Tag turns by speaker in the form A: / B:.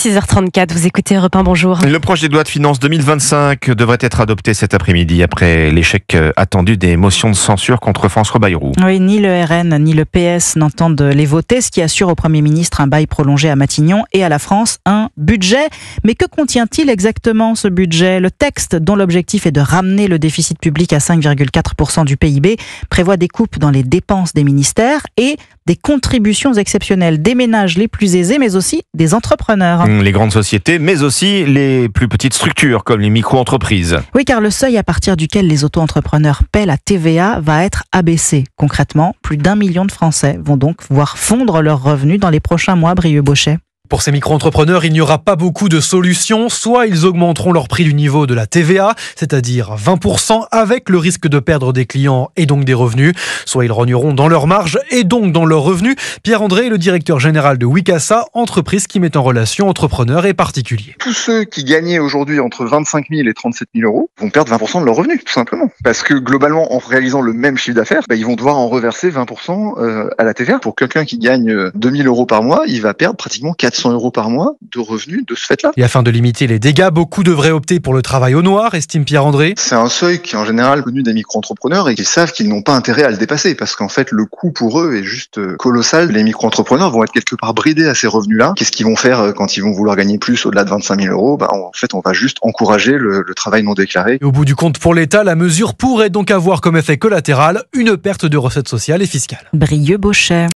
A: 6h34, vous écoutez Europe 1, bonjour.
B: Le projet de loi de finances 2025 devrait être adopté cet après-midi après l'échec attendu des motions de censure contre François Bayrou.
C: Oui, ni le RN ni le PS n'entendent les voter, ce qui assure au Premier ministre un bail prolongé à Matignon et à la France un budget. Mais que contient-il exactement ce budget ? Le texte, dont l'objectif est de ramener le déficit public à 5,4% du PIB, prévoit des coupes dans les dépenses des ministères et des contributions exceptionnelles des ménages les plus aisés, mais aussi des entrepreneurs.
B: Les grandes sociétés, mais aussi les plus petites structures, comme les micro-entreprises.
C: Oui, car le seuil à partir duquel les auto-entrepreneurs paient la TVA va être abaissé. Concrètement, plus d'1 million de Français vont donc voir fondre leurs revenus dans les prochains mois, Brieux Bochet.
D: Pour ces micro-entrepreneurs, il n'y aura pas beaucoup de solutions. Soit ils augmenteront leur prix du niveau de la TVA, c'est-à-dire 20%, avec le risque de perdre des clients et donc des revenus. Soit ils rogneront dans leur marge et donc dans leurs revenus. Pierre André est le directeur général de Wicasa, entreprise qui met en relation entrepreneurs et particuliers.
E: Tous ceux qui gagnaient aujourd'hui entre 25 000 et 37 000 euros vont perdre 20% de leurs revenus, tout simplement. Parce que globalement, en réalisant le même chiffre d'affaires, ils vont devoir en reverser 20% à la TVA. Pour quelqu'un qui gagne 2 000 euros par mois, il va perdre pratiquement 400 euros par mois de revenus de ce fait-là.
D: Et afin de limiter les dégâts, beaucoup devraient opter pour le travail au noir, estime Pierre André.
E: C'est un seuil qui est en général connu des micro-entrepreneurs et qui savent qu'ils n'ont pas intérêt à le dépasser parce qu'en fait le coût pour eux est juste colossal. Les micro-entrepreneurs vont être quelque part bridés à ces revenus-là. Qu'est-ce qu'ils vont faire quand ils vont vouloir gagner plus au-delà de 25 000 euros ? En fait, on va juste encourager le travail non déclaré.
D: Et au bout du compte, pour l'État, la mesure pourrait donc avoir comme effet collatéral une perte de recettes sociales et fiscales.
C: Brieux Bochet.